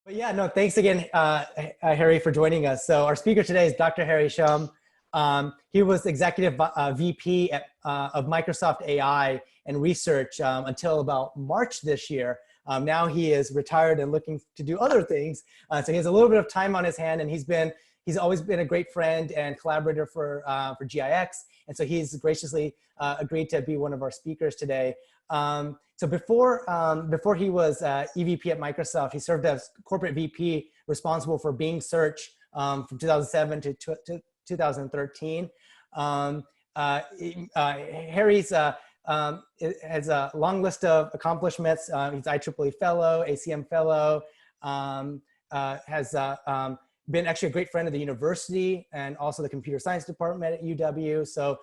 But yeah, no, thanks again, Harry, for joining us. So our speaker today is Dr. Harry Shum. He was executive VP of Microsoft AI and research until about March this year. Now he is retired and looking to do other things. So he has a little bit of time on his hand, and he's always been a great friend and collaborator for GIX. And so he's graciously agreed to be one of our speakers today. So before he was EVP at Microsoft, he served as corporate VP responsible for Bing Search from 2007 to 2013. Harry's has a long list of accomplishments. He's IEEE Fellow, ACM Fellow, has been actually a great friend of the university and also the computer science department at UW. So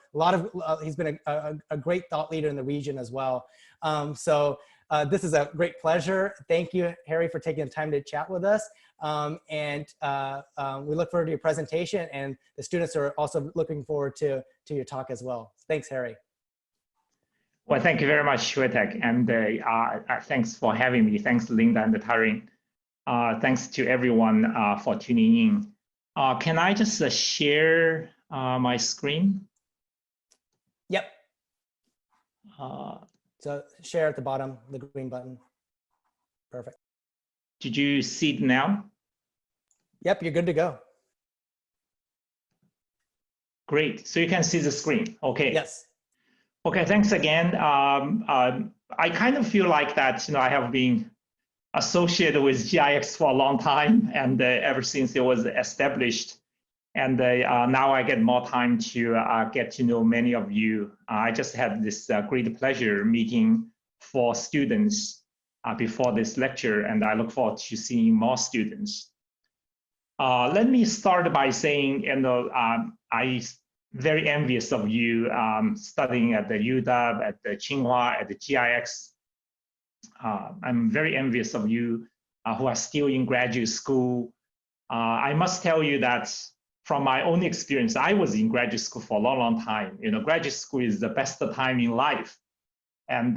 he's been a great thought leader in the region as well. This is a great pleasure. Thank you, Harry, for taking the time to chat with us. We look forward to your presentation, and the students are also looking forward to your talk as well. Thanks, Harry. Well, thank you very much, Shwetak, and thanks for having me. Thanks, Linda and Taryn. Thanks to everyone for tuning in. Can I just share my screen? Yep. So share at the bottom, the green button. Perfect. Did you see it now? Yep, you're good to go. Great. So you can see the screen. Okay. Yes. Okay. Thanks again. I kind of feel like that. I have been associated with GIX for a long time, and ever since it was established. And now I get more time to get to know many of you. I just had this great pleasure meeting 4 students before this lecture, and I look forward to seeing more students. Let me start by saying, I'm very envious of you studying at the UW, at the Tsinghua, at the GIX. I'm very envious of you who are still in graduate school. I must tell you that from my own experience, I was in graduate school for a long, long time. Graduate school is the best time in life. And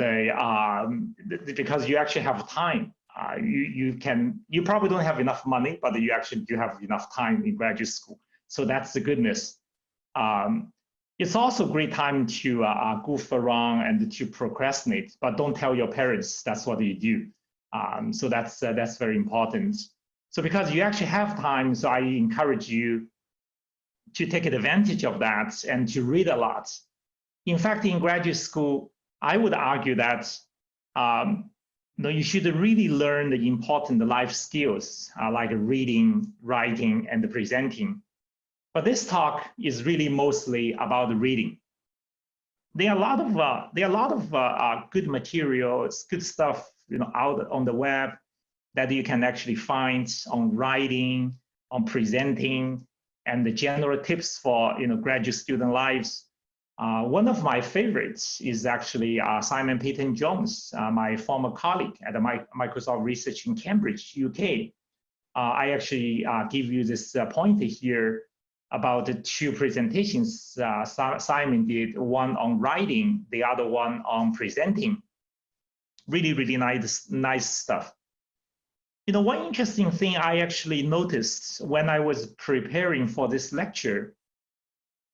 because you actually have time, you probably don't have enough money, but you actually do have enough time in graduate school. So that's the goodness. It's also a great time to goof around and to procrastinate, but don't tell your parents that's what you do. So that's very important. So because you actually have time, so I encourage you to take advantage of that and to read a lot. In fact, in graduate school, I would argue that you should really learn the important life skills like reading, writing, and presenting. But this talk is really mostly about reading. There are a lot of good materials, good stuff, out on the web that you can actually find on writing, on presenting, and the general tips for graduate student lives. One of my favorites is actually Simon Peyton-Jones, my former colleague at the Microsoft Research in Cambridge, UK. I actually give you this pointer here about the 2 presentations Simon did, one on writing, the other one on presenting. Really, really nice stuff. One interesting thing I actually noticed when I was preparing for this lecture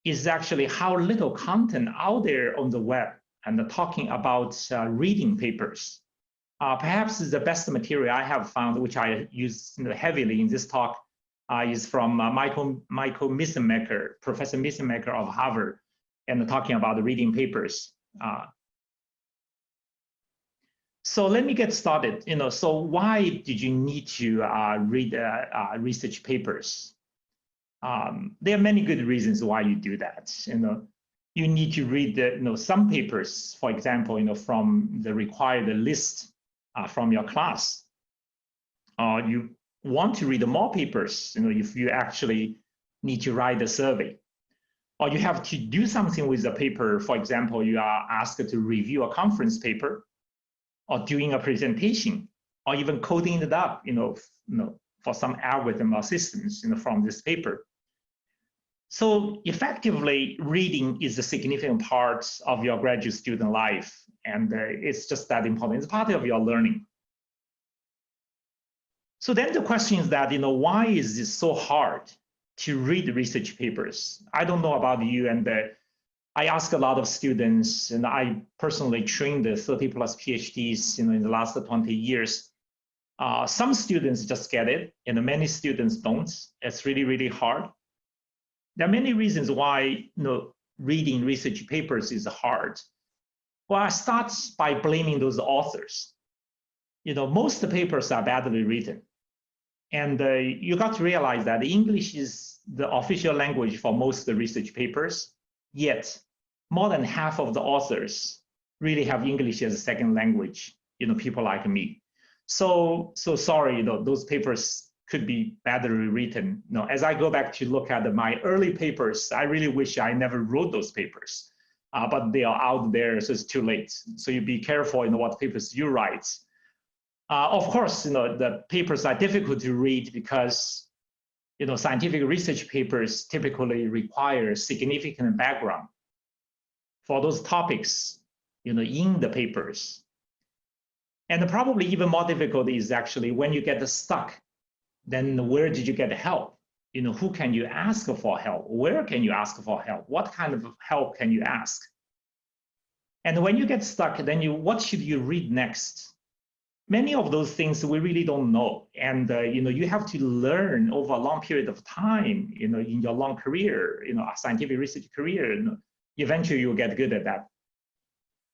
is actually how little content out there on the web and talking about reading papers. Perhaps the best material I have found, which I use heavily in this talk, is from Michael Missenmaker, Professor Missenmaker of Harvard, and talking about the reading papers. So let me get started. So why did you need to read research papers? There are many good reasons why you do that. You need to read some papers, for example, from the required list from your class. You want to read more papers, if you actually need to write a survey. Or you have to do something with the paper. For example, you are asked to review a conference paper, or doing a presentation, or even coding it up, for some algorithm or systems, from this paper. So effectively, reading is a significant part of your graduate student life, and it's just that important. It's part of your learning. So then the question is that, why is it so hard to read research papers? I don't know about you, and I ask a lot of students, and I personally trained 30 plus PhDs in the last 20 years. Some students just get it, and many students don't. It's really, really hard. There are many reasons why reading research papers is hard. Well, I start by blaming those authors. Most papers are badly written. And you got to realize that English is the official language for most of the research papers, yet more than half of the authors really have English as a second language, people like me. So sorry, those papers could be badly written. As I go back to look at my early papers, I really wish I never wrote those papers, but they are out there, so it's too late. So you be careful in what papers you write. Of course, the papers are difficult to read because, scientific research papers typically require significant background for those topics, in the papers. And probably even more difficult is actually when you get stuck, then where did you get help? Who can you ask for help? Where can you ask for help? What kind of help can you ask? And when you get stuck, then what should you read next? Many of those things we really don't know. And you have to learn over a long period of time, in your long career, a scientific research career, eventually you'll get good at that.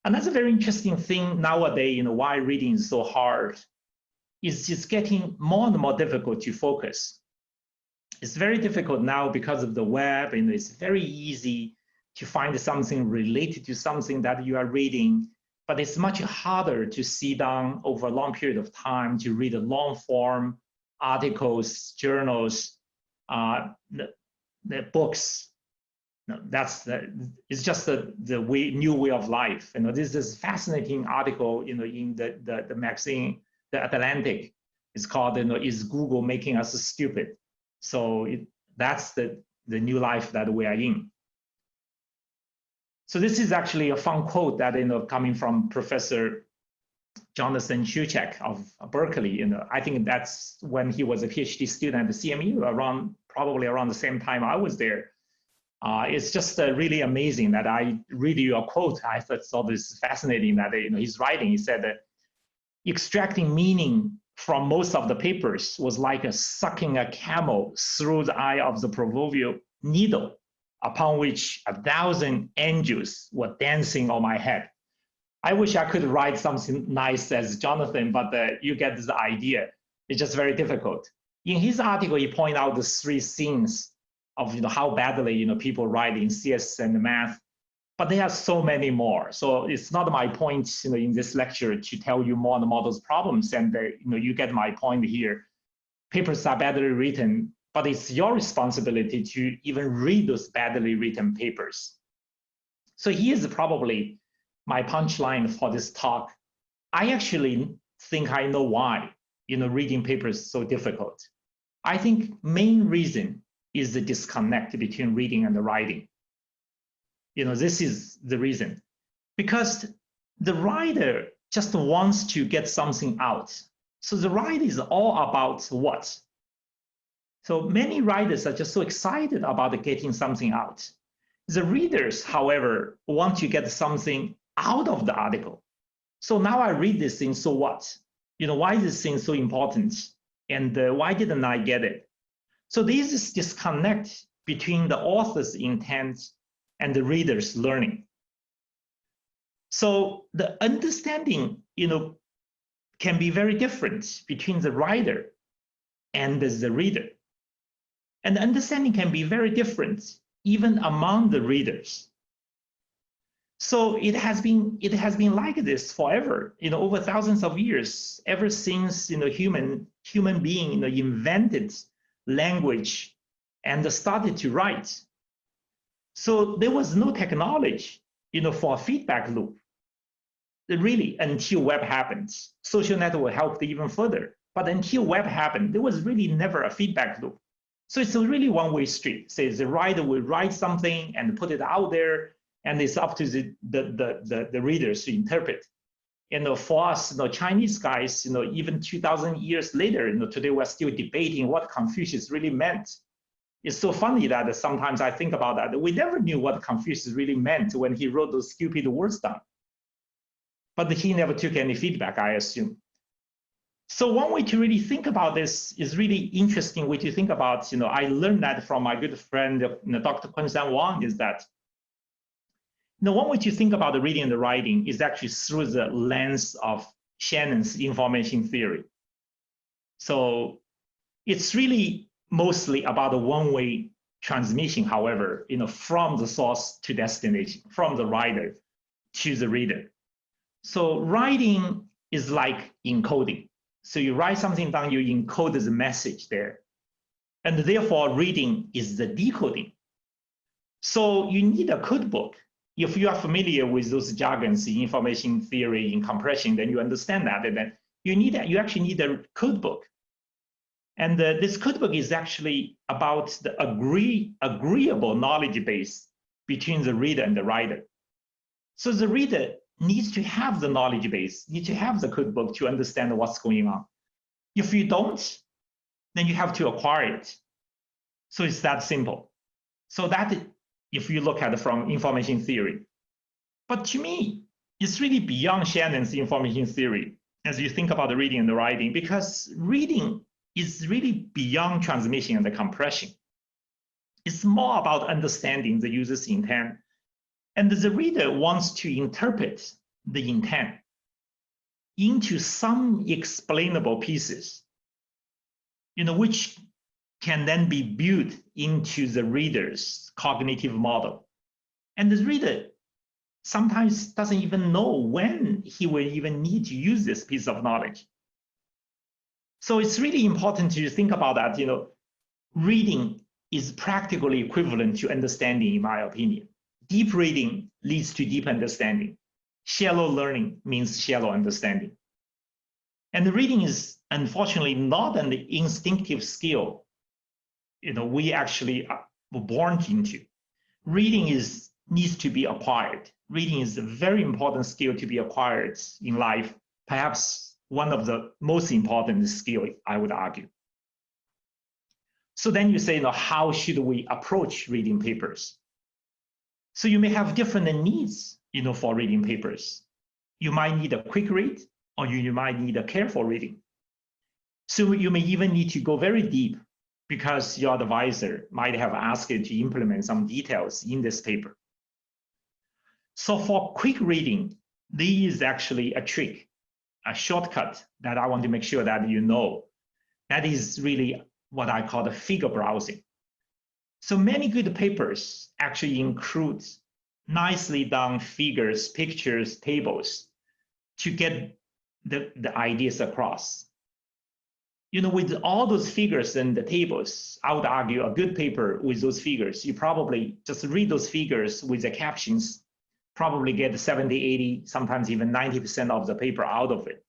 And that's a very interesting thing nowadays, why reading is so hard, is just getting more and more difficult to focus. It's very difficult now because of the web, and it's very easy to find something related to something that you are reading, but it's much harder to sit down over a long period of time to read a long form articles, journals, the books. It's just the new way of life. This is fascinating article, in the magazine, The Atlantic. It's called, Is Google Making Us Stupid? So that's the new life that we are in. So this is actually a fun quote that coming from Professor Jonathan Schuchek of Berkeley. I think that's when he was a PhD student at the CMU, probably around the same time I was there. It's just really amazing that I read your quote. I thought this fascinating that he's writing. He said that extracting meaning from most of the papers was like sucking a camel through the eye of the proverbial needle, upon which 1,000 angels were dancing on my head. I wish I could write something nice as Jonathan, but you get the idea. It's just very difficult. In his article, he pointed out the 3 things of how badly people write in CS and math, but there are so many more. So it's not my point in this lecture to tell you more and more those problems, and you get my point here. Papers are badly written, but it's your responsibility to even read those badly written papers. So here's probably my punchline for this talk. I actually think I know why reading papers is so difficult. I think main reason is the disconnect between reading and the writing. This is the reason. Because the writer just wants to get something out. So the writer is all about what? So many writers are just so excited about getting something out. The readers, however, want to get something out of the article. So now I read this thing, so what? Why is this thing so important? And why didn't I get it? So there's this disconnect between the author's intent and the reader's learning. So the understanding, can be very different between the writer and the reader. And the understanding can be very different even among the readers. So it has been like this forever, over thousands of years, ever since human being invented language and started to write. So there was no technology, for a feedback loop. Really, until web happened. Social network helped even further, but until web happened, there was really never a feedback loop. So it's a really one-way street. Say the writer will write something and put it out there, and it's up to the readers to interpret. For us, Chinese guys, even 2,000 years later, today we're still debating what Confucius really meant. It's so funny that sometimes I think about that. We never knew what Confucius really meant when he wrote those stupid words down. But he never took any feedback, I assume. So one way to really think about this is really interesting way to think about, I learned that from my good friend, Dr. Kun-san Wang, is that, one way to think about the reading and the writing is actually through the lens of Shannon's information theory. So it's really mostly about a one-way transmission, however, from the source to destination, from the writer to the reader. So writing is like encoding. So you write something down, you encode the message there. And therefore, reading is the decoding. So you need a code book. If you are familiar with those jargons in information theory, in compression, then you understand that. And then you actually need a code book. And this code book is actually about the agreeable knowledge base between the reader and the writer. So the reader needs to have the knowledge base, needs to have the code book to understand what's going on. If you don't, then you have to acquire it. So it's that simple. So that, if you look at it from information theory. But to me, it's really beyond Shannon's information theory as you think about the reading and the writing, because reading is really beyond transmission and the compression. It's more about understanding the user's intent. And the reader wants to interpret the intent into some explainable pieces, which can then be built into the reader's cognitive model. And the reader sometimes doesn't even know when he will even need to use this piece of knowledge. So it's really important to think about that, reading is practically equivalent to understanding, in my opinion. Deep reading leads to deep understanding. Shallow learning means shallow understanding. And the reading is unfortunately not an instinctive skill, we actually were born into. Reading needs to be acquired. Reading is a very important skill to be acquired in life, perhaps one of the most important skills, I would argue. So then you say, how should we approach reading papers? So you may have different needs, for reading papers. You might need a quick read, or you might need a careful reading. So you may even need to go very deep because your advisor might have asked you to implement some details in this paper. So for quick reading, there is actually a trick, a shortcut that I want to make sure that you know. That is really what I call the figure browsing. So many good papers actually include nicely done figures, pictures, tables to get the ideas across. With all those figures and the tables, I would argue a good paper with those figures, you probably just read those figures with the captions, probably get 70, 80, sometimes even 90% of the paper out of it.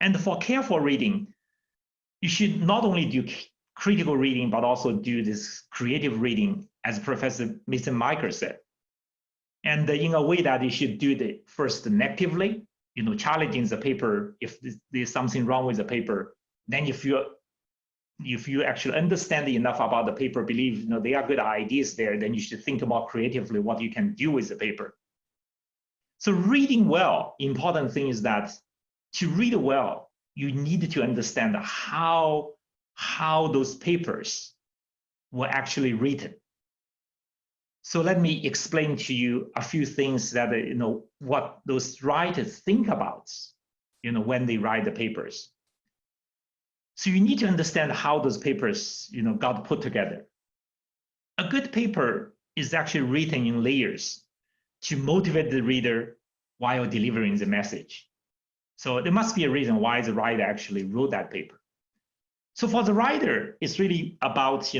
And for careful reading, you should not only do critical reading, but also do this creative reading, as Professor Mr. Michael said. And in a way that you should do it first negatively, challenging the paper. If there's something wrong with the paper, then if you actually understand enough about the paper, believe there are good ideas there, then you should think more creatively what you can do with the paper. So reading well, important thing is that to read well, you need to understand how those papers were actually written. So let me explain to you a few things that, what those writers think about, when they write the papers. So you need to understand how those papers, got put together. A good paper is actually written in layers to motivate the reader while delivering the message. So there must be a reason why the writer actually wrote that paper. So for the writer, it's really about,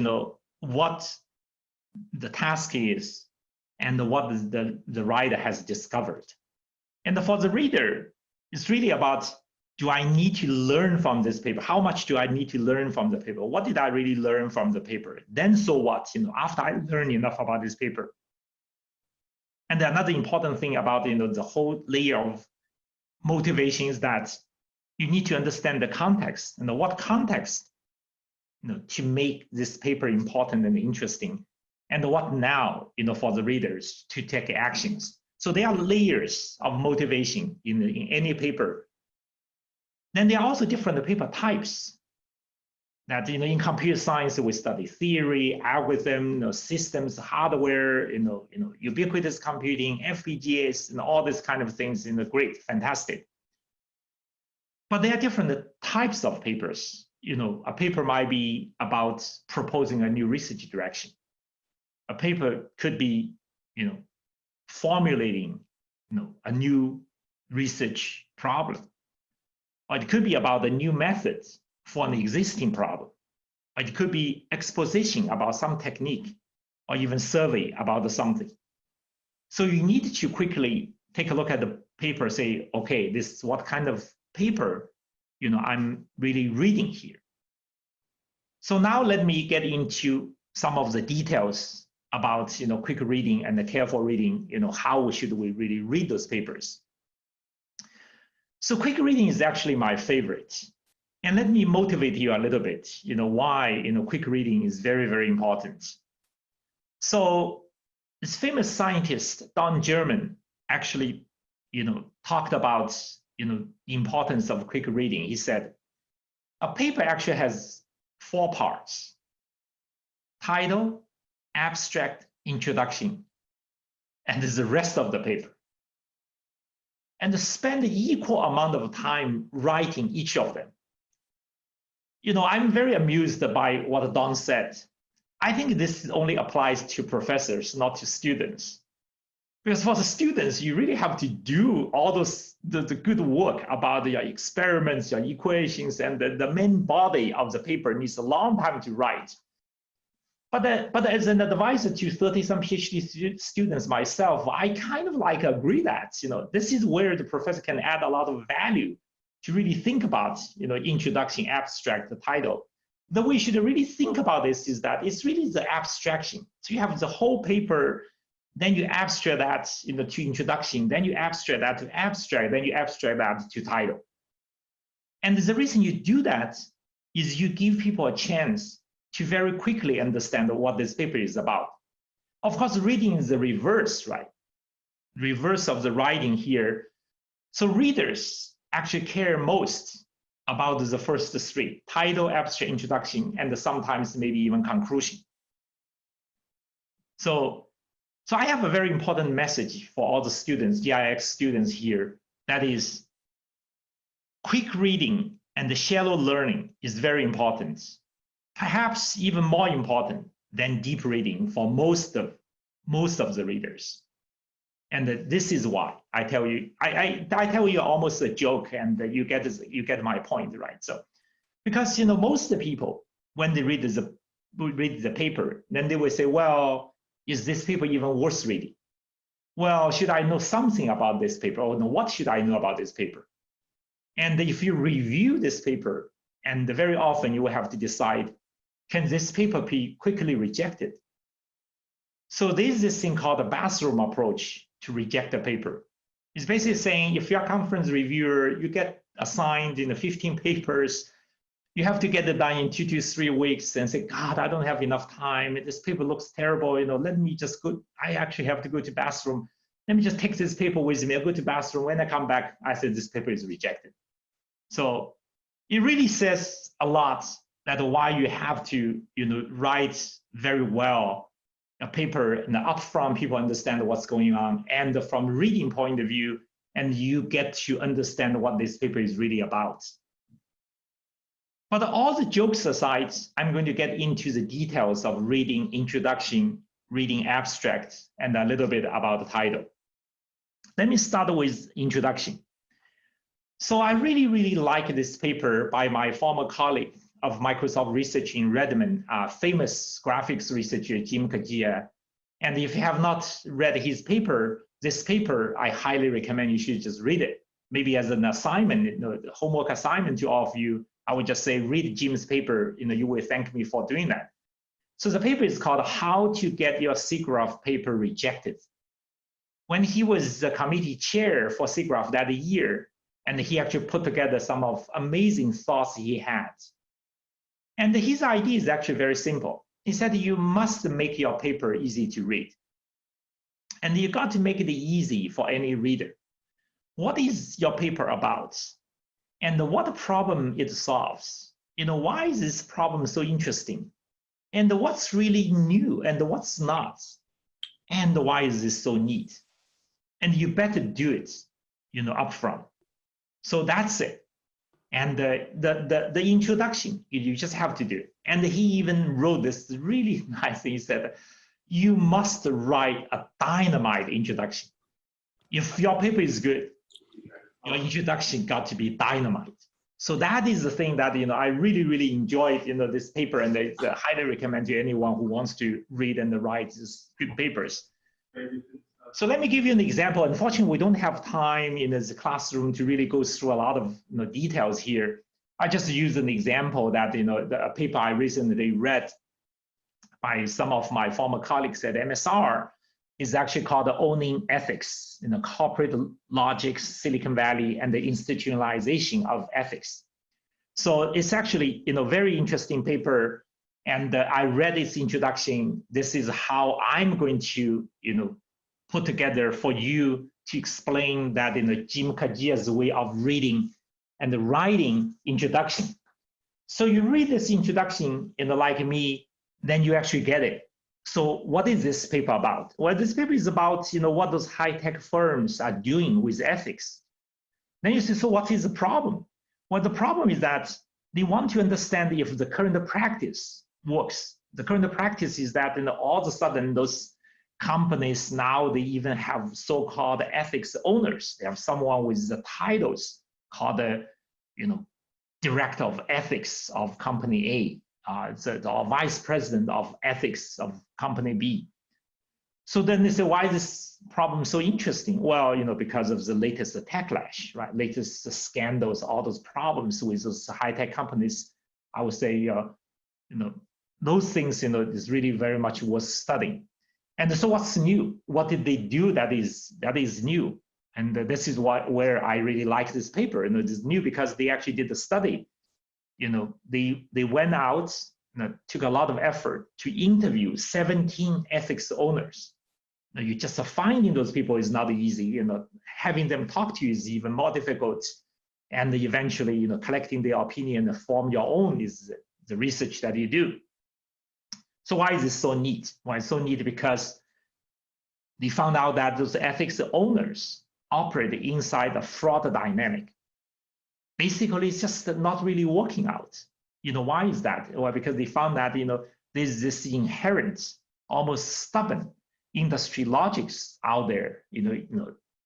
what the task is and what the writer has discovered. And for the reader, it's really about, do I need to learn from this paper? How much do I need to learn from the paper? What did I really learn from the paper? Then so what, after I learn enough about this paper? And another important thing about, the whole layer of motivation is that you need to understand the context and what context to make this paper important and interesting, and what now for the readers to take actions. So there are layers of motivation in any paper. Then there are also different paper types. That in computer science we study theory, algorithm, systems, hardware, ubiquitous computing, FPGAs, and all these kind of things. Great, fantastic. But there are different types of papers. A paper might be about proposing a new research direction. A paper could be, formulating, a new research problem. Or it could be about a new method for an existing problem. Or it could be exposition about some technique, or even survey about something. So you need to quickly take a look at the paper, say, okay, this is what kind of paper I'm really reading here. So now let me get into some of the details about quick reading and the careful reading. How should we really read those papers? So quick reading is actually my favorite. And let me motivate you a little bit, why quick reading is very, very important. So this famous scientist, Don German, actually talked about the importance of quick reading. He said, a paper actually has 4 parts: title, abstract, introduction, and there's the rest of the paper. And spend an equal amount of time writing each of them. I'm very amused by what Don said. I think this only applies to professors, not to students. Because for the students, you really have to do all the good work about your experiments, your equations, and the main body of the paper needs a long time to write. But as an advisor to 30-some PhD students myself, I kind of agree that this is where the professor can add a lot of value to really think about introduction, abstract, the title. The way you should really think about this is that it's really the abstraction. So you have the whole paper, then you abstract that to introduction, then you abstract that to abstract, then you abstract that to title. And the reason you do that is you give people a chance to very quickly understand what this paper is about. Of course, reading is the reverse, right? Reverse of the writing here. So readers actually care most about the first 3: title, abstract, introduction, and sometimes maybe even conclusion. So I have a very important message for all the students, GIX students here. That is, quick reading and the shallow learning is very important. Perhaps even more important than deep reading for most of the readers. And this is why I tell you, I tell you almost a joke, and you get my point, right? So, because most of the people, when they read the paper, then they will say, well, is this paper even worth reading? Well, should I know something about this paper? Or no, what should I know about this paper? And if you review this paper, and very often you will have to decide, can this paper be quickly rejected? So there's this thing called the bathroom approach to reject a paper. It's basically saying, if you're a conference reviewer, you get assigned 15 papers, you have to get it done in 2 to 3 weeks, and say, God, I don't have enough time. This paper looks terrible. Let me just go. I actually have to go to bathroom. Let me just take this paper with me. I'll go to bathroom. When I come back, I said this paper is rejected. So it really says a lot that why you have to write very well a paper, and upfront people understand what's going on, and from reading point of view, and you get to understand what this paper is really about. But all the jokes aside, I'm going to get into the details of reading introduction, reading abstract, and a little bit about the title. Let me start with introduction. So I really, really like this paper by my former colleague of Microsoft Research in Redmond, famous graphics researcher, Jim Kajia. And if you have not read his paper, this paper, I highly recommend you should just read it. Maybe as an assignment, homework assignment to all of you, I would just say, read Jim's paper, you will thank me for doing that. So the paper is called How to Get Your SIGGRAPH Paper Rejected. When he was the committee chair for SIGGRAPH that year, And he actually put together some of amazing thoughts he had. And his idea is actually very simple. He said, you must make your paper easy to read. And you got to make it easy for any reader. What is your paper about? And what problem it solves? Why is this problem so interesting? And what's really new and what's not? And why is this so neat? And you better do it, upfront. So that's it. And the introduction, you just have to do it. And he even wrote this really nice thing. He said, you must write a dynamite introduction. If your paper is good, your introduction got to be dynamite. So that is the thing that I really, really enjoyed this paper, and I highly recommend to anyone who wants to read and write these good papers. So let me give you an example. Unfortunately, we don't have time in this classroom to really go through a lot of details here. I just use an example that the paper I recently read by some of my former colleagues at MSR is actually called Owning Ethics, Corporate Logic, Silicon Valley, and the Institutionalization of Ethics. So it's actually very interesting paper, and I read its introduction. This is how I'm going to put together for you to explain that Jim Kajia's way of reading and writing introduction. So you read this introduction, like me, then you actually get it. So what is this paper about? Well, this paper is about what those high-tech firms are doing with ethics. Then you say, so what is the problem? Well, the problem is that they want to understand if the current practice works. The current practice is that all of a sudden those companies now, they even have so-called ethics owners. They have someone with the titles called the director of ethics of company A. The vice president of ethics of company B. So then they say, why is this problem so interesting? Well, because of the latest techlash, right? Latest scandals, all those problems with those high-tech companies. I would say, those things, is really very much worth studying. And so what's new? What did they do that is new? And this is where I really like this paper. It is new because they actually did the study. They went out, took a lot of effort to interview 17 ethics owners. Now, you just finding those people is not easy. Having them talk to you is even more difficult. And eventually, collecting their opinion and form your own is the research that you do. So why is this so neat? Why it's so neat? Because they found out that those ethics owners operate inside a fraud dynamic. Basically, it's just not really working out. Why is that? Well, because they found that, there's this inherent, almost stubborn industry logics out there.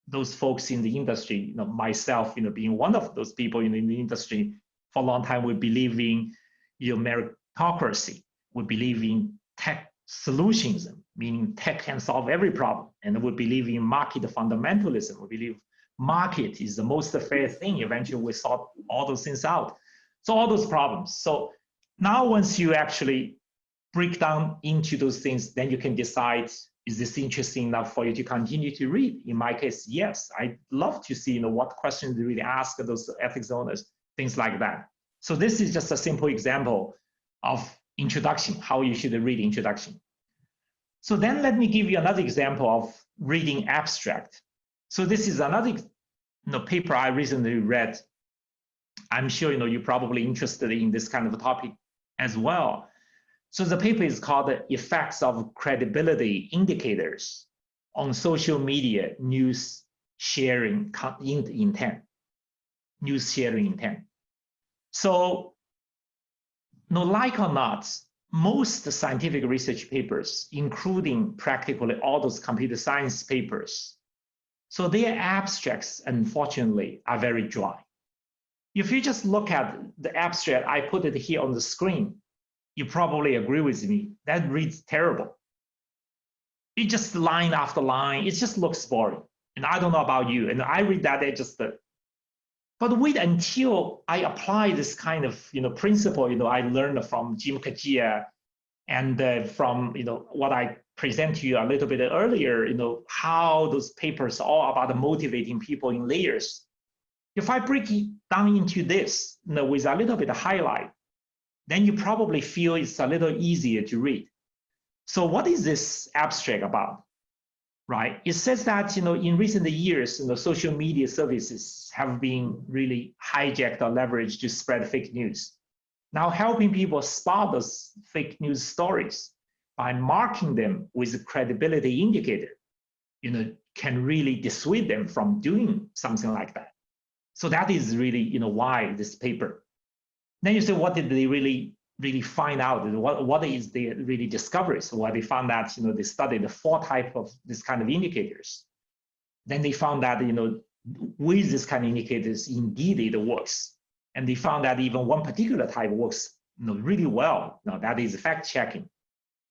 Those folks in the industry, myself, being one of those people in the industry for a long time, we believe in, meritocracy. We believe in tech solutionism, meaning tech can solve every problem. And we believe in market fundamentalism. We believe market is the most fair thing. Eventually, we sort all those things out. So all those problems. So now once you actually break down into those things, then you can decide, is this interesting enough for you to continue to read? In my case, yes. I'd love to see what questions they really ask those ethics owners, things like that. So this is just a simple example of introduction, how you should read introduction. So then let me give you another example of reading abstract. So this is another paper I recently read. I'm sure you're probably interested in this kind of a topic as well. So the paper is called The Effects of Credibility Indicators on Social Media News Sharing Intent. News sharing intent. So, like or not, most scientific research papers, including practically all those computer science papers, so their abstracts, unfortunately, are very dry. If you just look at the abstract, I put it here on the screen, you probably agree with me, that reads terrible. It just line after line, it just looks boring. And I don't know about you, and I read that, it just, but wait until I apply this kind of principle I learned from Jim Kajia and from what I present to you a little bit earlier, how those papers are all about motivating people in layers. If I break it down into this, with a little bit of highlight, then you probably feel it's a little easier to read. So what is this abstract about, right? It says that, in recent years, social media services have been really hijacked or leveraged to spread fake news. Now helping people spot those fake news stories by marking them with a credibility indicator, can really dissuade them from doing something like that. So that is really, why this paper. Then you say, what did they really find out? What is the really discoveries? Well, they found that, they studied the 4 types of this kind of indicators. Then they found that, with this kind of indicators, indeed it works. And they found that even one particular type works, really well. Now that is fact checking.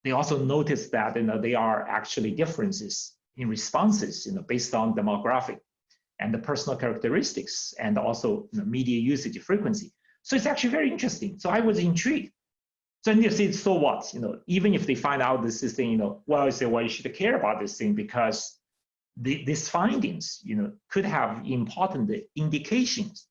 They also noticed that, there are actually differences in responses, based on demographic and the personal characteristics, and also media usage frequency. So it's actually very interesting. So I was intrigued. So then you say, so what? Even if they find out this is thing, well, you say, well, you should care about this thing because these findings, could have important indications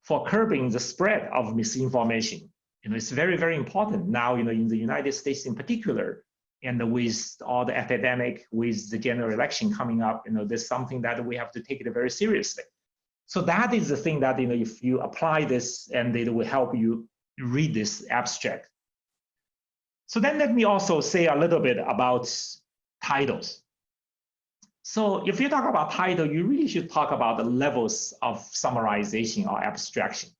for curbing the spread of misinformation. It's very, very important now, in the United States in particular, and with all the epidemic, with the general election coming up, there's something that we have to take it very seriously. So that is the thing that, if you apply this, and it will help you read this abstract. So then let me also say a little bit about titles. So if you talk about title, you really should talk about the levels of summarization or abstraction.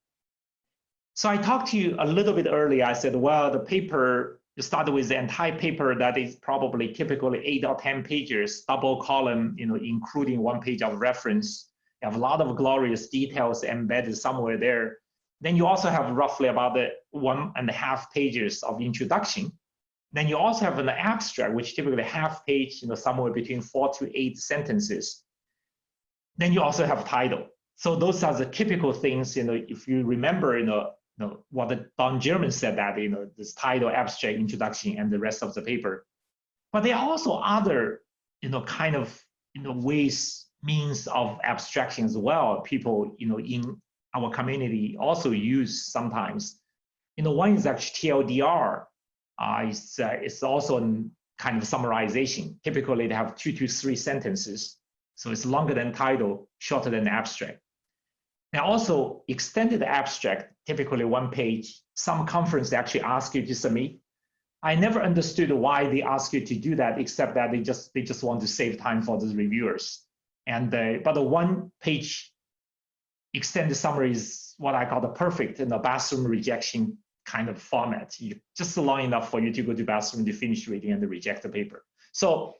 So I talked to you a little bit earlier. I said, well, the paper, you start with the entire paper that is probably typically 8 or 10 pages, double column, including 1 page of reference. You have a lot of glorious details embedded somewhere there. Then you also have roughly about 1.5 pages of introduction. Then you also have an abstract, which typically half page, somewhere between 4 to 8 sentences. Then you also have title. So those are the typical things, if you remember, what Don German said that, this title, abstract, introduction, and the rest of the paper. But there are also other, kind of, ways, means of abstraction as well. People, in our community also use sometimes. One is actually TLDR. It's also a kind of summarization. Typically, they have 2 to 3 sentences. So it's longer than title, shorter than abstract. Now also, extended abstract, typically 1 page. Some conference actually ask you to submit. I never understood why they ask you to do that, except that they just want to save time for the reviewers. And but the 1 page extended summary is what I call the perfect bathroom rejection kind of format. Just long enough for you to go to bathroom to finish reading and reject the paper. So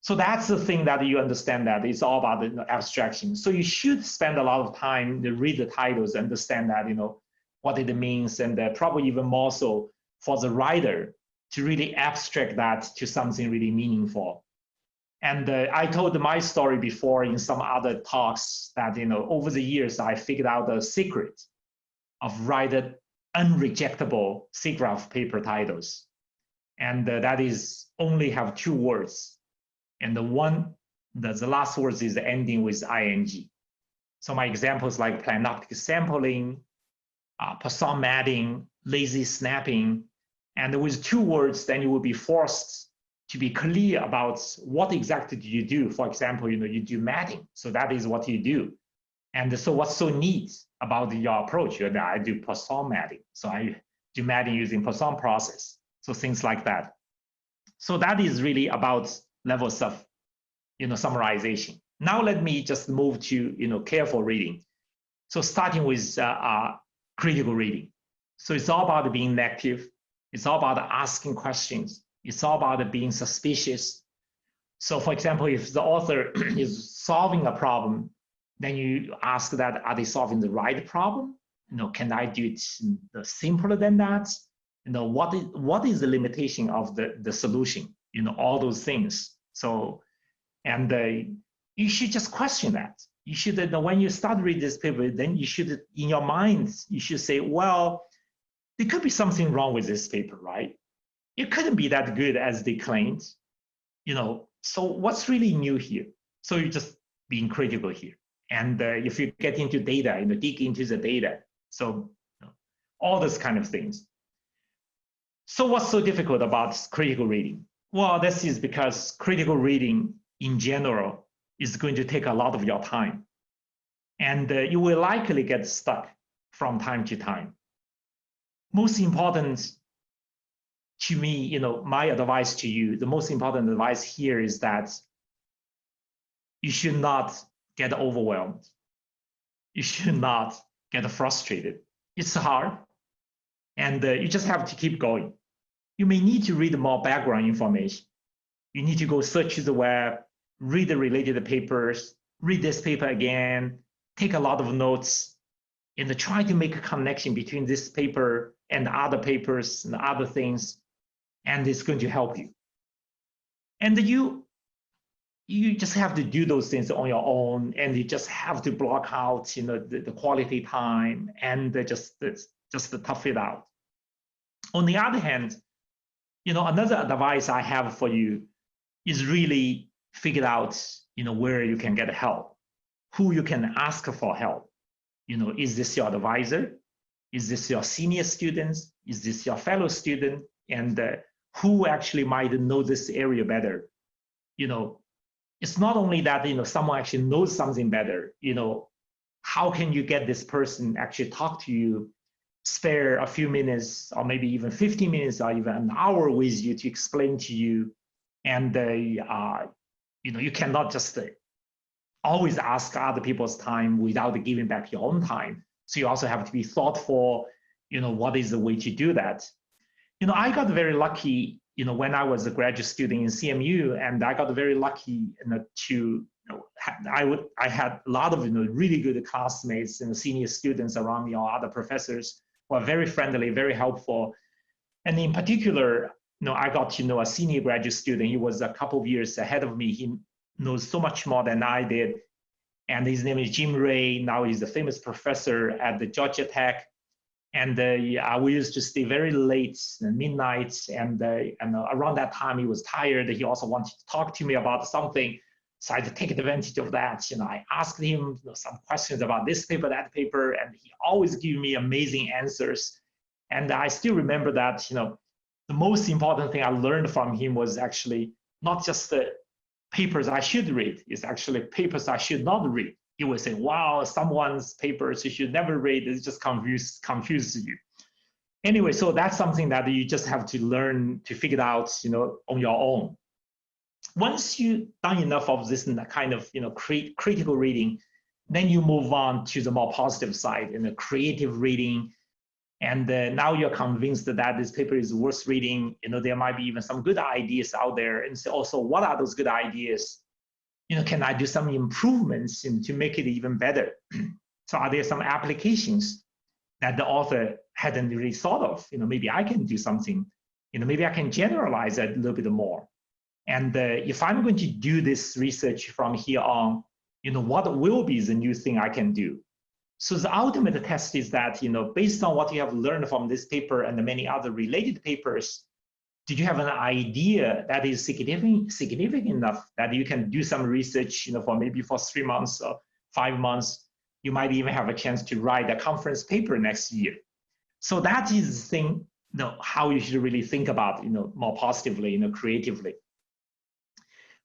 that's the thing that you understand, that it's all about the abstraction. So you should spend a lot of time to read the titles, understand that, what it means, and probably even more so for the writer to really abstract that to something really meaningful. And I told my story before in some other talks that, over the years, I figured out the secret of writing unrejectable SIGGRAPH paper titles. And that is only have 2 words. And the last words is ending with ing. So my examples like planoptic sampling, Poisson matting, lazy snapping, and with 2 words, then you will be forced to be clear about what exactly do you do. For example, you do matting, so that is what you do. And so what's so neat about your approach? I do Poisson matting, so I do matting using Poisson process. So things like that. So that is really about levels of, summarization. Now let me just move to, careful reading. So starting with critical reading. So it's all about being active. It's all about asking questions. It's all about being suspicious. So for example, if the author is solving a problem, then you ask that, are they solving the right problem? Can I do it simpler than that? What is the limitation of the solution? All those things. So, and you should just question that. You should, when you start reading this paper, then you should, in your mind, you should say, well, there could be something wrong with this paper, right? It couldn't be that good as they claimed, So what's really new here? So you're just being critical here. And if you get into data, dig into the data. So all those kind of things. So what's so difficult about critical reading? Well, this is because critical reading in general is going to take a lot of your time. And you will likely get stuck from time to time. Most important to me, my advice to you, the most important advice here is that you should not get overwhelmed. You should not get frustrated. It's hard, and you just have to keep going. You may need to read more background information. You need to go search the web, read the related papers, read this paper again, take a lot of notes, and try to make a connection between this paper and other papers and other things, and it's going to help you. And you just have to do those things on your own, and you just have to block out, the quality time, and just tough it out. On the other hand, another advice I have for you is really figure out, where you can get help, who you can ask for help. Is this your advisor? Is this your senior students? Is this your fellow student? And who actually might know this area better? It's not only that, someone actually knows something better, how can you get this person actually talk to you, spare a few minutes or maybe even 15 minutes or even an hour with you to explain to you. And, you cannot just always ask other people's time without giving back your own time. So you also have to be thoughtful, what is the way to do that? I got very lucky, when I was a graduate student in CMU, and I got very lucky I had a lot of really good classmates and senior students around me, or other professors who are very friendly, very helpful. And in particular, I got to know a senior graduate student. He was a couple of years ahead of me. He knows so much more than I did. And his name is Jim Ray. Now he's a famous professor at the Georgia Tech. And we used to stay very late, midnight, and around that time he was tired. He also wanted to talk to me about something, so I had to take advantage of that. I asked him some questions about this paper, that paper, and he always gave me amazing answers. And I still remember that the most important thing I learned from him was actually not just the papers I should read, it's actually papers I should not read. He would say, wow, someone's papers you should never read, it just confuses you. Anyway, so that's something that you just have to learn to figure out, on your own. Once you've done enough of this kind of, critical reading, then you move on to the more positive side, in the creative reading. And now you're convinced that this paper is worth reading. There might be even some good ideas out there. And so also, what are those good ideas? Can I do some improvements to make it even better? So are there some applications that the author hadn't really thought of? Maybe I can do something, maybe I can generalize it a little bit more. And if I'm going to do this research from here on, what will be the new thing I can do? So the ultimate test is that, based on what you have learned from this paper and the many other related papers, did you have an idea that is significant enough that you can do some research, for 3 months or 5 months? You might even have a chance to write a conference paper next year. So that is the thing, how you should really think about, more positively, creatively.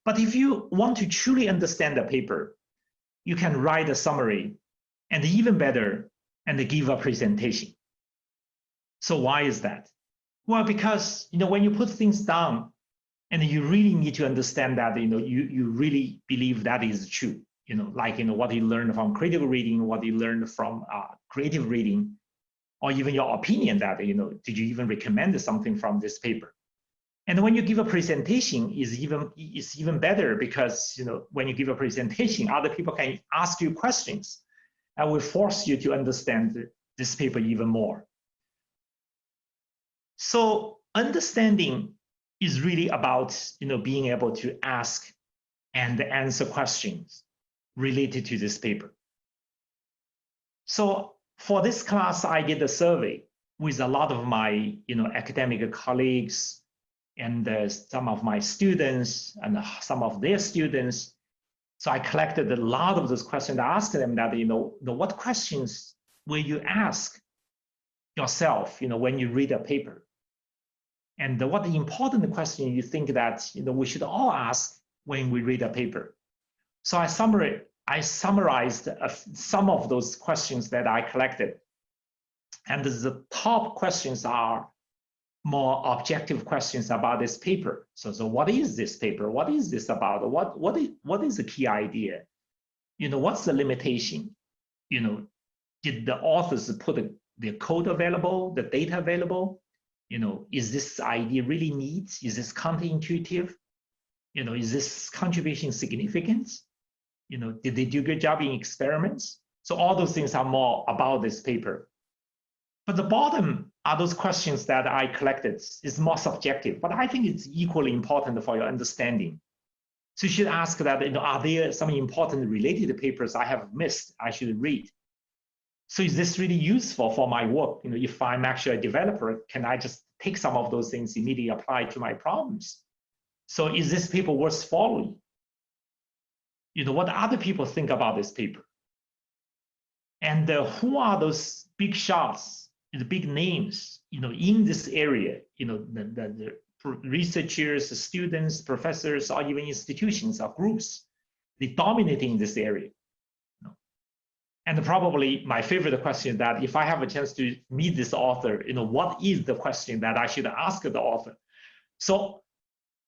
But if you want to truly understand the paper, you can write a summary, and even better, and give a presentation. So why is that? Well, because when you put things down, and you really need to understand that you really believe that is true. What you learned from critical reading, what you learned from creative reading, or even your opinion that did you even recommend something from this paper? And when you give a presentation, is even better, because when you give a presentation, other people can ask you questions and will force you to understand this paper even more. So understanding is really about being able to ask and answer questions related to this paper. So for this class, I did a survey with a lot of my academic colleagues and some of my students and some of their students. So I collected a lot of those questions. I asked them that, what questions will you ask yourself, when you read a paper? And what the important question you think that, we should all ask when we read a paper? So I summarized some of those questions that I collected. And the top questions are more objective questions about this paper. So what is this paper? What is this about? What is the key idea? What's the limitation? Did the authors put the code available, the data available? Is this idea really neat? Is this counterintuitive? Is this contribution significant? Did they do a good job in experiments? So all those things are more about this paper. But the bottom are those questions that I collected. It's more subjective, but I think it's equally important for your understanding. So you should ask that, are there some important related papers I have missed I should read? So is this really useful for my work? If I'm actually a developer, can I just take some of those things immediately apply to my problems? So is this paper worth following? What other people think about this paper? And who are those big shots, the big names, in this area? The researchers, the students, professors, or even institutions or groups, they dominating this area. And probably my favorite question is that if I have a chance to meet this author, what is the question that I should ask the author? So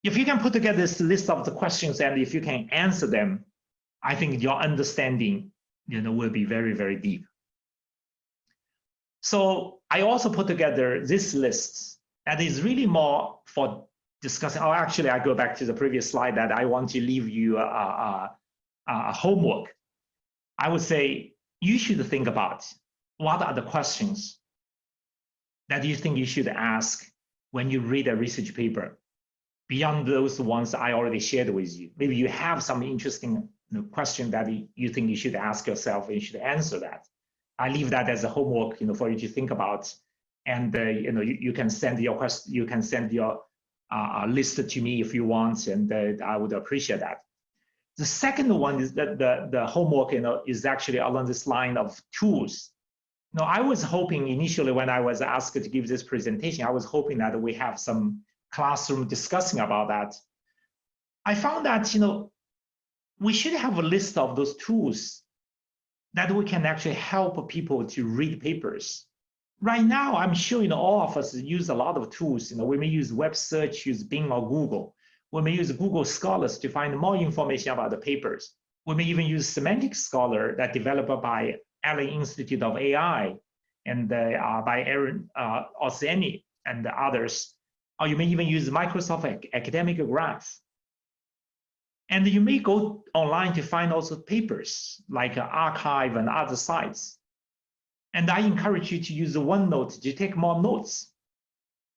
if you can put together this list of the questions and if you can answer them, I think your understanding, will be very, very deep. So I also put together this list that is really more for discussing. Oh, actually, I go back to the previous slide that I want to leave you a homework. I would say you should think about what are the questions that you think you should ask when you read a research paper, beyond those ones I already shared with you. Maybe you have some interesting question that you think you should ask yourself and you should answer that. I leave that as a homework, for you to think about. And you can send your question, you can send your list to me if you want, and I would appreciate that. The second one is that the homework, is actually along this line of tools. I was hoping initially when I was asked to give this presentation, I was hoping that we have some classroom discussing about that. I found that, we should have a list of those tools that we can actually help people to read papers. Right now, I'm sure all of us use a lot of tools. We may use web search, use Bing or Google. We may use Google Scholars to find more information about the papers. We may even use Semantic Scholar that developed by Allen Institute of AI and by Aaron Orseni and others. Or you may even use Microsoft Academic Graph. And you may go online to find also papers like Archive and other sites. And I encourage you to use OneNote to take more notes.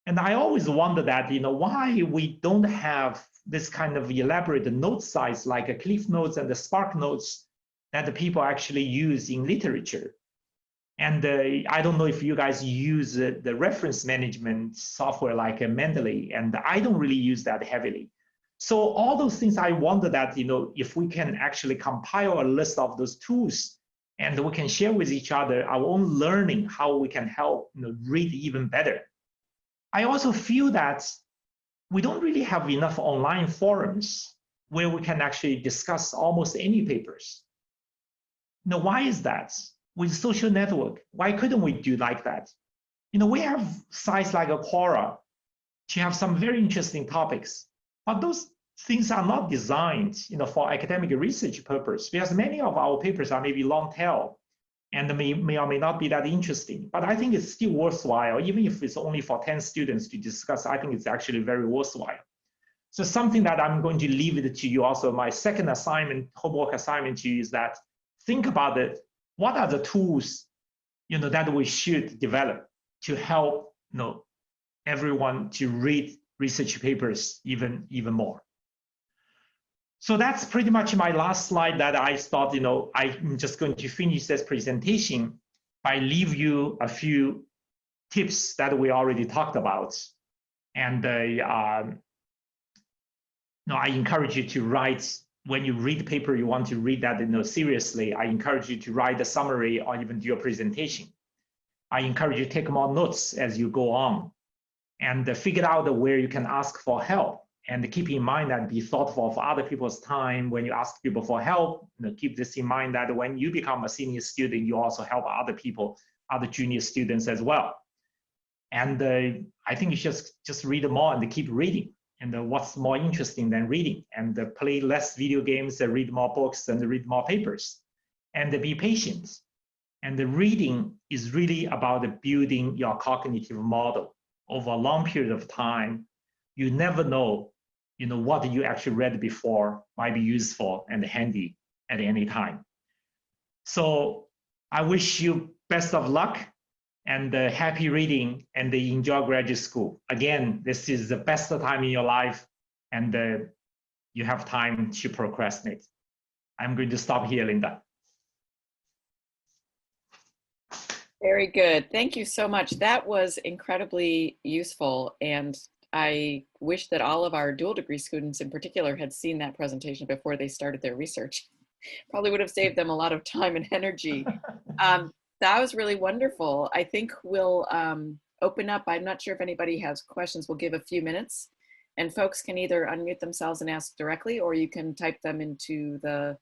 And I always wonder that, why we don't have this kind of elaborate note sites like a Cliff Notes and the Spark Notes that the people actually use in literature. And I don't know if you guys use the reference management software like Mendeley, and I don't really use that heavily. So all those things, I wonder that, if we can actually compile a list of those tools and we can share with each other our own learning, how we can help read even better. I also feel that we don't really have enough online forums where we can actually discuss almost any papers. Why is that? With social network, why couldn't we do like that? We have sites like Quora to have some very interesting topics, but those things are not designed, for academic research purpose, because many of our papers are maybe long tail and may or may not be that interesting. But I think it's still worthwhile, even if it's only for 10 students to discuss. I think it's actually very worthwhile. So something that I'm going to leave it to you also, my second assignment, homework assignment to you is that think about it. What are the tools, that we should develop to help, everyone to read research papers even more? So that's pretty much my last slide that I thought, I'm just going to finish this presentation by leave you a few tips that we already talked about. And I encourage you to write when you read the paper, you want to read that seriously, I encourage you to write a summary or even do a presentation. I encourage you to take more notes as you go on and figure out where you can ask for help. And keep in mind that be thoughtful of other people's time when you ask people for help. Keep this in mind that when you become a senior student, you also help other people, other junior students as well. And I think you just read more and keep reading. And what's more interesting than reading? And play less video games, read more books, and read more papers. And be patient. And the reading is really about building your cognitive model over a long period of time. You never know, what you actually read before might be useful and handy at any time. So I wish you best of luck and happy reading and enjoy graduate school. Again, this is the best time in your life and you have time to procrastinate. I'm going to stop here, Linda. Very good. Thank you so much. That was incredibly useful. And I wish that all of our dual degree students in particular had seen that presentation before they started their research. Probably would have saved them a lot of time and energy. That was really wonderful. I think we'll open up. I'm not sure if anybody has questions. We'll give a few minutes and folks can either unmute themselves and ask directly, or you can type them into the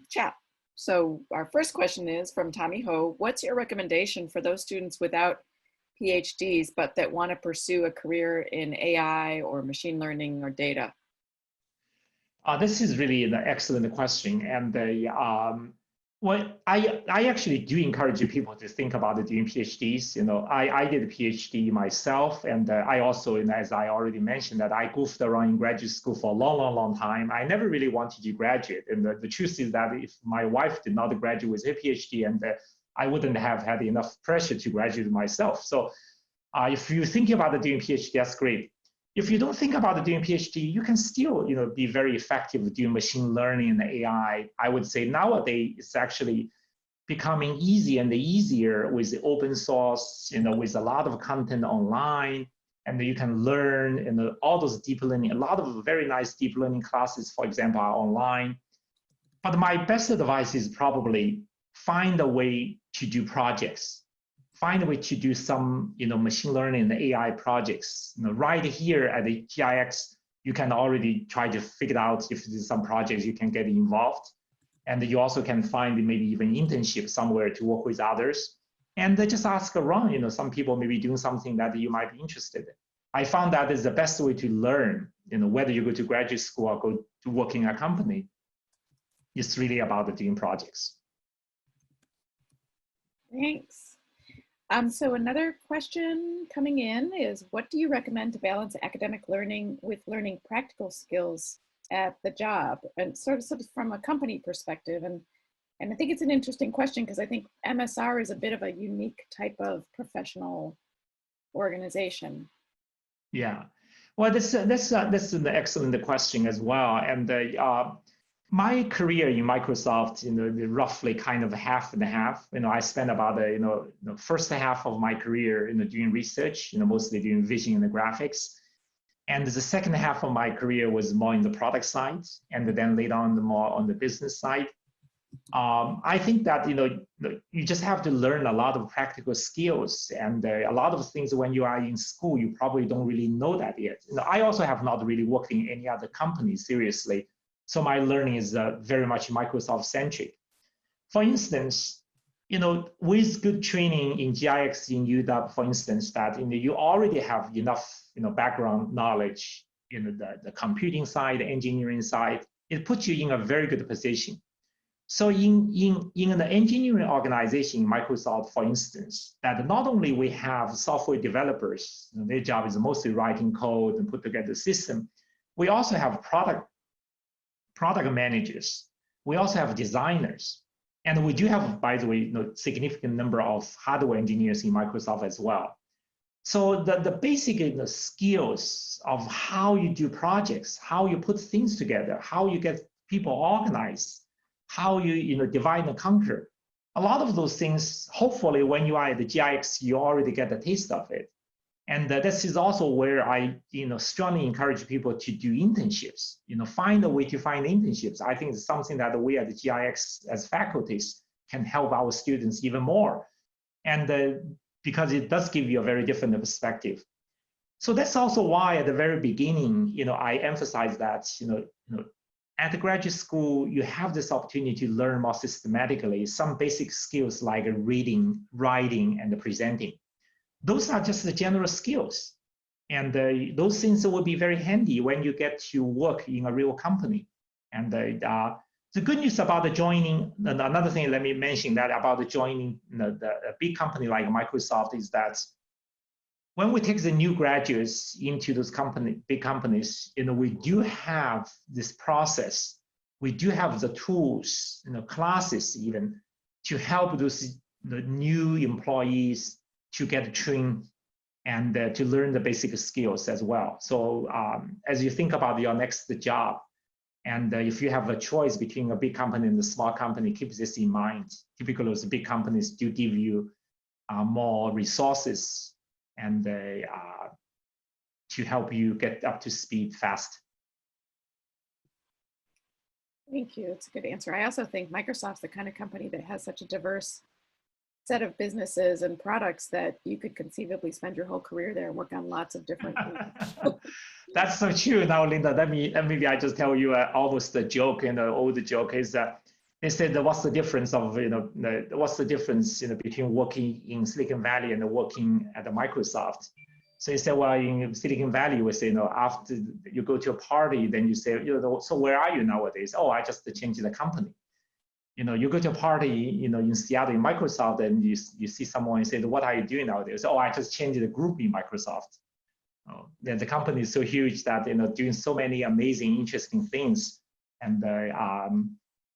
chat. So our first question is from Tommy Ho. What's your recommendation for those students without PhDs, but that want to pursue a career in AI or machine learning or data? This is really an excellent question. And well, I actually do encourage people to think about doing PhDs. I did a PhD myself, and I also, as I already mentioned, that I goofed around in graduate school for a long time. I never really wanted to graduate, and the truth is that if my wife did not graduate with her PhD, and I wouldn't have had enough pressure to graduate myself. So if you're thinking about doing PhD, that's great. If you don't think about doing PhD, you can still, be very effective doing machine learning and AI. I would say nowadays it's actually becoming easier and easier with the open source, with a lot of content online, and you can learn, and all those deep learning, a lot of very nice deep learning classes, for example, are online. But my best advice is probably find a way to do projects. Find a way to do some, machine learning and AI projects. Right here at the GIX, you can already try to figure out if there's some projects you can get involved. And you also can find maybe even internship somewhere to work with others. And just ask around, some people may be doing something that you might be interested in. I found that is the best way to learn, whether you go to graduate school or go to work in a company. It's really about doing projects. Thanks. So another question coming in is, what do you recommend to balance academic learning with learning practical skills at the job? And sort of from a company perspective. And I think it's an interesting question because I think MSR is a bit of a unique type of professional organization. Yeah, well, that's an excellent question as well. And my career in Microsoft, roughly kind of half and half. I spent about the first half of my career, doing research, mostly doing vision and graphics, and the second half of my career was more in the product side, and then later on more on the business side. I think that you just have to learn a lot of practical skills, and a lot of things when you are in school, you probably don't really know that yet. I also have not really worked in any other company seriously. So my learning is very much Microsoft-centric. For instance, with good training in GIX, in UW, for instance, that you already have enough background knowledge in the computing side, the engineering side. It puts you in a very good position. So in the engineering organization in Microsoft, for instance, that not only we have software developers, their job is mostly writing code and put together the system, we also have product managers. We also have designers. And we do have, by the way, significant number of hardware engineers in Microsoft as well. So the basic skills of how you do projects, how you put things together, how you get people organized, how you divide and conquer. A lot of those things, hopefully when you are at the GIX, you already get a taste of it. And this is also where I, strongly encourage people to do internships. Find a way to find internships. I think it's something that we at the GIX as faculties can help our students even more. And because it does give you a very different perspective. So that's also why at the very beginning, I emphasize that, at the graduate school, you have this opportunity to learn more systematically some basic skills like reading, writing, and presenting. Those are just the general skills. And those things will be very handy when you get to work in a real company. And the good news about the joining, another thing let me mention that about the joining the big company like Microsoft is that when we take the new graduates into those big companies, we do have this process. We do have the tools, classes even, to help the new employees to get trained and to learn the basic skills as well. So as you think about your next job, and if you have a choice between a big company and a small company, keep this in mind. Typically, those big companies do give you more resources and to help you get up to speed fast. Thank you. It's a good answer. I also think Microsoft's the kind of company that has such a diverse set of businesses and products that you could conceivably spend your whole career there and work on lots of different things. That's so true. Now, Linda, maybe I just tell you almost a joke, old joke is that they said, what's the difference of, what's the difference between working in Silicon Valley and working at Microsoft? So you say, well, in Silicon Valley, we say, after you go to a party, then you say, so where are you nowadays? Oh, I just changed the company. You go to a party, in Seattle, in Microsoft, and you see someone and say, what are you doing nowadays? Oh, I just changed the group in Microsoft. Then the company is so huge that, doing so many amazing, interesting things. And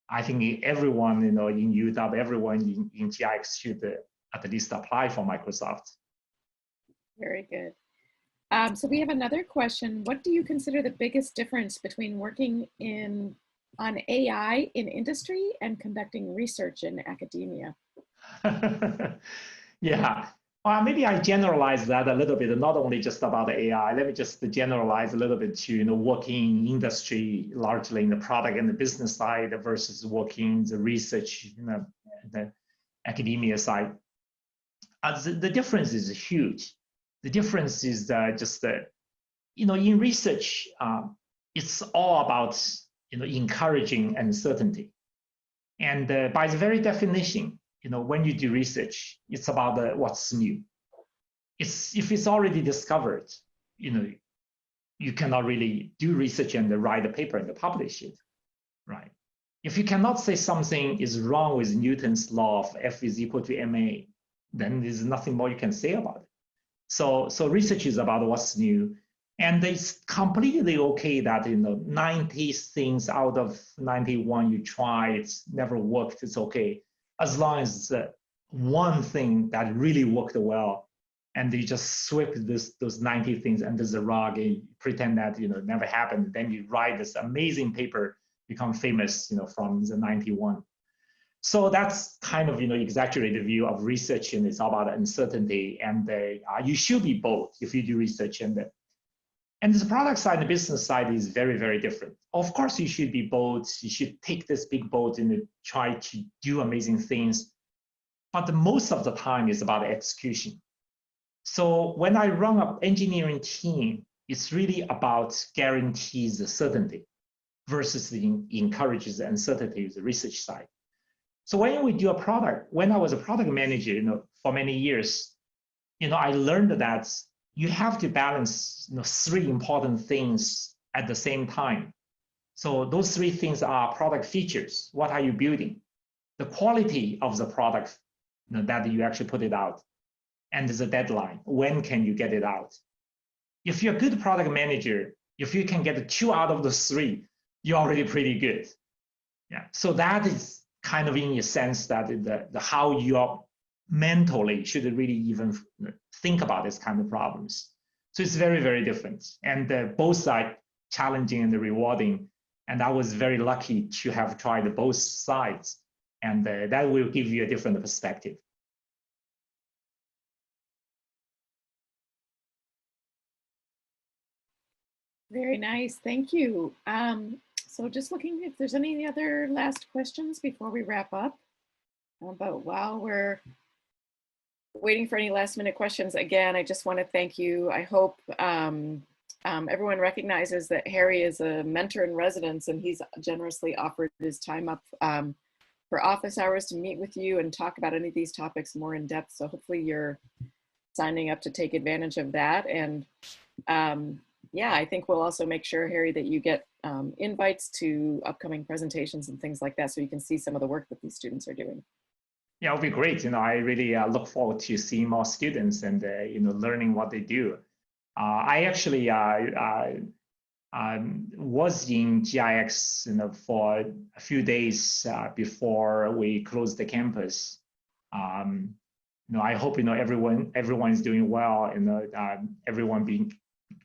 I think everyone, in UW, everyone in GIX should at least apply for Microsoft. Very good. So we have another question. What do you consider the biggest difference between working on AI in industry and conducting research in academia? Yeah. Maybe I generalize that a little bit, not only just about AI. Let me just generalize a little bit to working in industry, largely in the product and the business side versus working in the research, the academia side. The difference is huge. The difference is just that, in research, it's all about encouraging uncertainty, and by the very definition, when you do research, it's about what's new. If it's already discovered, you cannot really do research and write a paper and publish it, right? If you cannot say something is wrong with Newton's law of F is equal to ma, then there's nothing more you can say about it. So research is about what's new, and it's completely okay that 90 things out of 91 you try, it's never worked, it's okay. As long as it's one thing that really worked well, and you just sweep those 90 things under the rug and pretend that it never happened, then you write this amazing paper, become famous from the 91. So that's kind of exaggerated view of research, and it's about uncertainty, and you should be both if you do research. And the product side and the business side is very, very different. Of course, you should be both. You should take this big boat and try to do amazing things. But most of the time is about execution. So when I run an engineering team, it's really about guarantees the certainty versus encourages the uncertainty of the research side. So when we do a product, when I was a product manager, for many years, I learned that you have to balance three important things at the same time. So those three things are product features. What are you building? The quality of the product that you actually put it out, and the deadline. When can you get it out? If you're a good product manager, if you can get 2 out of the 3, you're already pretty good. Yeah. So that is kind of in a sense that the how you mentally should really even think about this kind of problems. So it's very, very different. And both sides challenging and rewarding. And I was very lucky to have tried both sides. And that will give you a different perspective. Very nice. Thank you. So just looking if there's any other last questions before we wrap up. But while we're waiting for any last minute questions, again, I just want to thank you. I hope everyone recognizes that Harry is a mentor in residence, and he's generously offered his time up for office hours to meet with you and talk about any of these topics more in depth. So hopefully you're signing up to take advantage of that. And yeah, I think we'll also make sure, Harry, that you get invites to upcoming presentations and things like that, so you can see some of the work that these students are doing. Yeah, it'll be great. I really look forward to seeing more students and learning what they do. I actually was in GIX for a few days before we closed the campus. I hope everyone is doing well. Everyone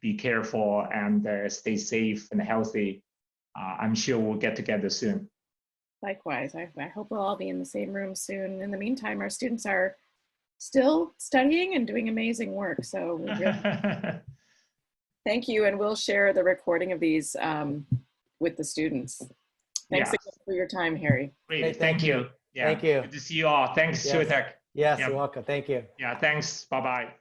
be careful and stay safe and healthy. I'm sure we'll get together soon. Likewise, I hope we'll all be in the same room soon. In the meantime, our students are still studying and doing amazing work. So we really thank you, and we'll share the recording of these with the students. Thanks again for your time, Harry. Great, Hey, thank you. Yeah. Thank you. Good to see you all. Thanks, Yes. Shutek. Yes, you're welcome. Thank you. Yeah, thanks. Bye-bye.